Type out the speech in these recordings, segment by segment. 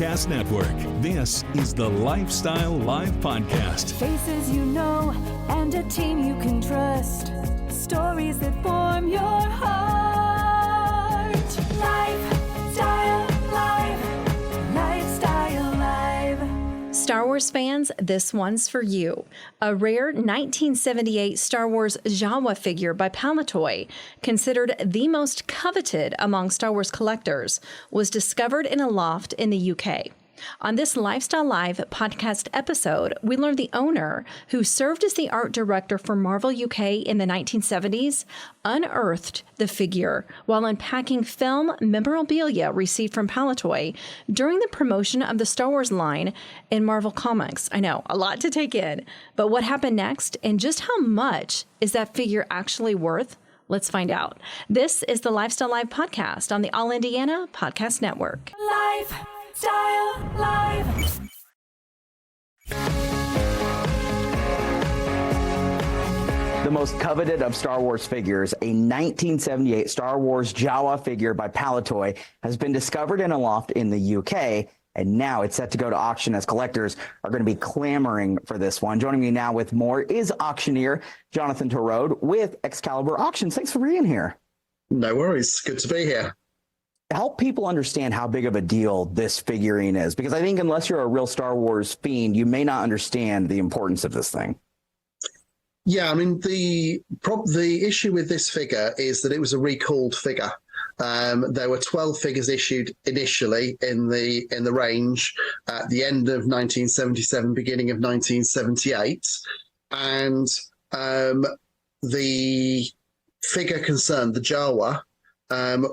Diecast Network. This is the Lifestyle Live Podcast. Faces you know and a team you can trust. Stories that form your heart. Lifestyle Live. Lifestyle Live. Star Wars fans, this one's for you. A rare 1978 Star Wars Jawa figure by Palitoy, considered the most coveted among Star Wars collectors, was discovered in a loft in the UK. On this Lifestyle Live podcast episode, we learned the owner, who served as the art director for Marvel UK in the 1970s, unearthed the figure while unpacking film memorabilia received from Palitoy during the promotion of the Star Wars line in Marvel Comics. I know, a lot to take in. But what happened next and just how much is that figure actually worth? Let's find out. This is the Lifestyle Live podcast on the All Indiana Podcast Network. Lifestyle Live. The most coveted of Star Wars figures, a 1978 Star Wars Jawa figure by Palitoy, has been discovered in a loft in the UK, and now it's set to go to auction as collectors are going to be clamoring for this one. Joining me now with more is auctioneer Jonathan Torode with Excalibur Auctions. Thanks for being here. No worries. Good to be here. Help people understand how big of a deal this figurine is, because I think unless you're a real Star Wars fiend, you may not understand the importance of this thing. Yeah, I mean, the issue with this figure is that it was a recalled figure. There were 12 figures issued initially in the range at the end of 1977, beginning of 1978, and the figure concerned, the Jawa,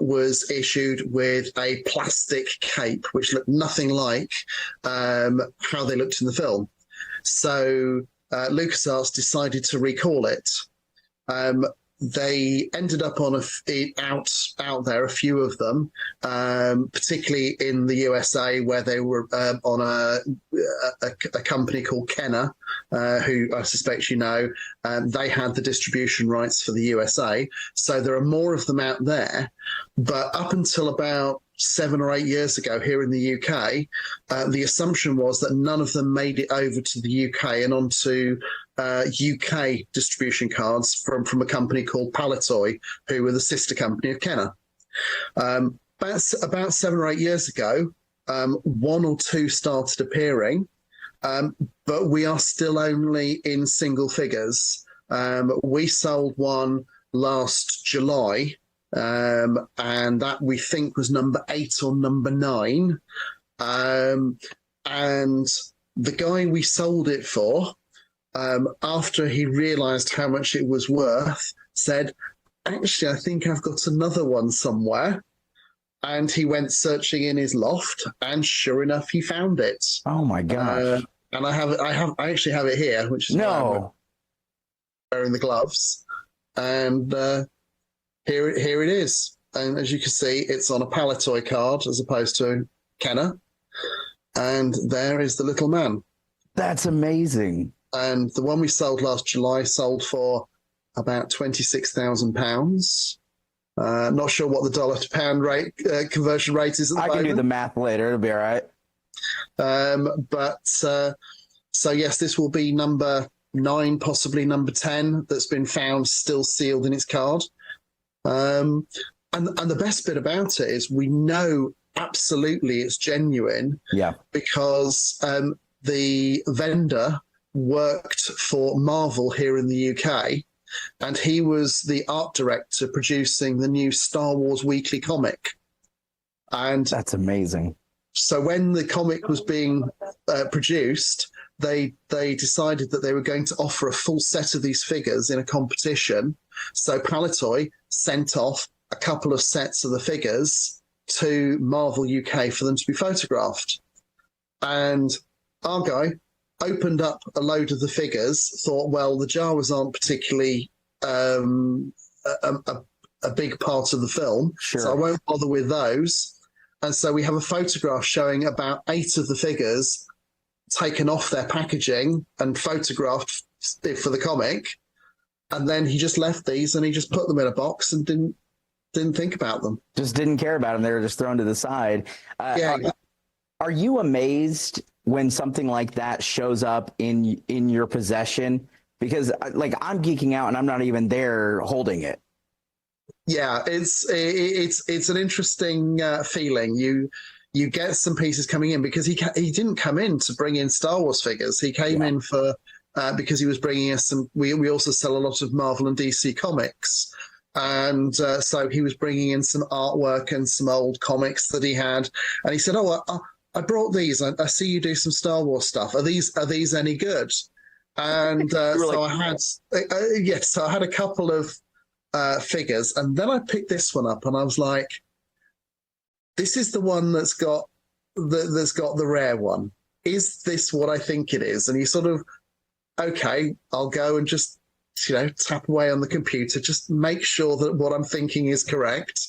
was issued with a plastic cape, which looked nothing like how they looked in the film. So LucasArts decided to recall it. They ended up on out there, a few of them, particularly in the USA, where they were on a company called Kenner, who I suspect you know. They had the distribution rights for the USA, so there are more of them out there. But up until about 7 or 8 years ago here in the UK, the assumption was that none of them made it over to the UK and onto UK distribution cards from a company called Palitoy, who were the sister company of Kenner. About 7 or 8 years ago, 1 or 2 started appearing, but we are still only in single figures. We sold one last July, and that we think was number 8 or number 9. And the guy we sold it for, after he realized how much it was worth, said, actually, I think I've got another one somewhere. And he went searching in his loft, and sure enough, he found it. Oh my gosh. And I actually have it here, which is no wearing the gloves. And here it is. And as you can see, it's on a Palitoy card as opposed to Kenner. And there is the little man. That's amazing. And the one we sold last July sold for about £26,000. Not sure what the dollar to pound rate conversion rate is at the moment. I can do the math later. It'll be all right. So yes, this will be number 9, possibly number 10 that's been found still sealed in its card. And the best bit about it is we know absolutely it's genuine. Yeah. Because the vendor worked for Marvel here in the UK, and he was the art director producing the new Star Wars weekly comic. And that's amazing. So when the comic was being produced, they decided that they were going to offer a full set of these figures in a competition. So Palitoy sent off a couple of sets of the figures to Marvel UK for them to be photographed. And our guy opened up a load of the figures, thought, well, the Jawas aren't particularly a big part of the film, sure, so I won't bother with those. And so we have a photograph showing about 8 of the figures taken off their packaging and photographed for the comic. And then he just left these and he just put them in a box and didn't think about them. Just didn't care about them. They were just thrown to the side. Yeah. Are you amazed when something like that shows up in your possession? Because like I'm geeking out and I'm not even there holding it. Yeah, it's an interesting feeling. You get some pieces coming in because he didn't come in to bring in Star Wars figures. He came in for because he was bringing us some. We also sell a lot of Marvel and DC comics, and so he was bringing in some artwork and some old comics that he had. And he said, "Oh, I brought these. I see you do some Star Wars stuff. Are these any good?" And so I had so I had a couple of figures, and then I picked this one up, and I was like, "This is the one that's got the rare one. Is this what I think it is?" And he sort of, okay, I'll go and just tap away on the computer, just make sure that what I'm thinking is correct,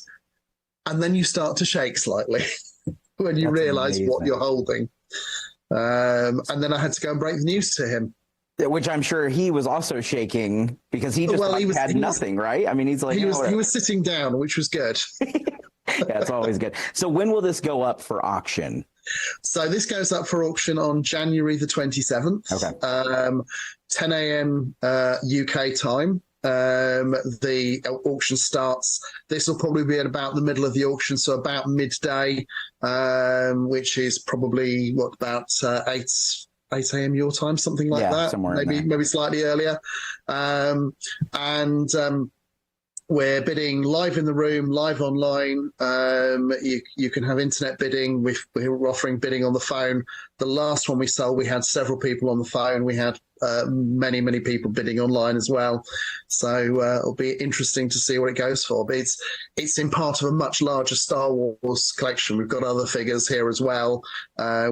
and then you start to shake slightly when you realize what you're holding. And then I had to go and break the news to him. Which I'm sure he was also shaking because he just had nothing, right? I mean, he's like... He was sitting down, which was good. Yeah, it's always good. So when will this go up for auction? So this goes up for auction on January the 27th, okay. 10 a.m. UK time. The auction starts. This will probably be at about the middle of the auction, so about midday, which is probably, about 8 a.m. your time, something like that. Maybe slightly earlier. We're bidding live in the room, live online. You can have internet bidding. We're offering bidding on the phone. The last one we sold, we had several people on the phone. We had many people bidding online as well. So it'll be interesting to see what it goes for. But it's in part of a much larger Star Wars collection. We've got other figures here as well.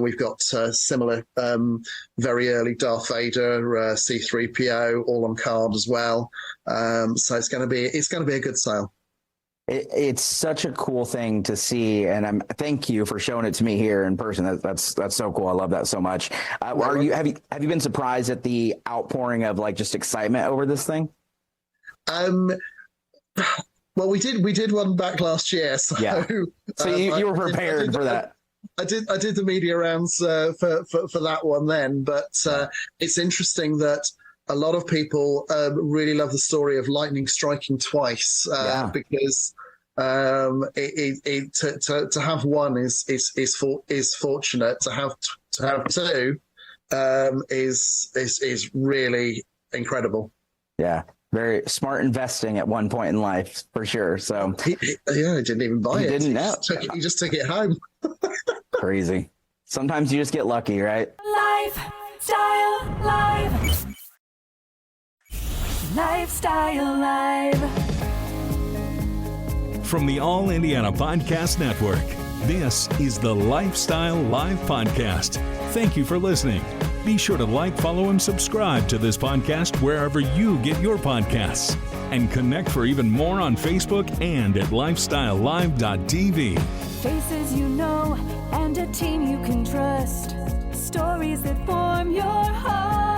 We've got similar very early Darth Vader, C-3PO, all on card as well. So it's going to be a good sale. It's such a cool thing to see, and thank you for showing it to me here in person. That's so cool. I love that so much. Have you been surprised at the outpouring of just excitement over this thing? Well, we did one back last year, so you were prepared for that. I did the media rounds for that one then, but it's interesting that a lot of people really love the story of lightning striking twice because to have one is fortunate. To have two is really incredible. Yeah, very smart investing at one point in life for sure. So he didn't even buy it. Didn't know. He just took it home. Crazy. Sometimes you just get lucky, right? Lifestyle Live. Lifestyle Live. From the All Indiana Podcast Network, this is the Lifestyle Live Podcast. Thank you for listening. Be sure to like, follow, and subscribe to this podcast wherever you get your podcasts. And connect for even more on Facebook and at lifestylelive.tv. Faces you know and a team you can trust. Stories that form your heart.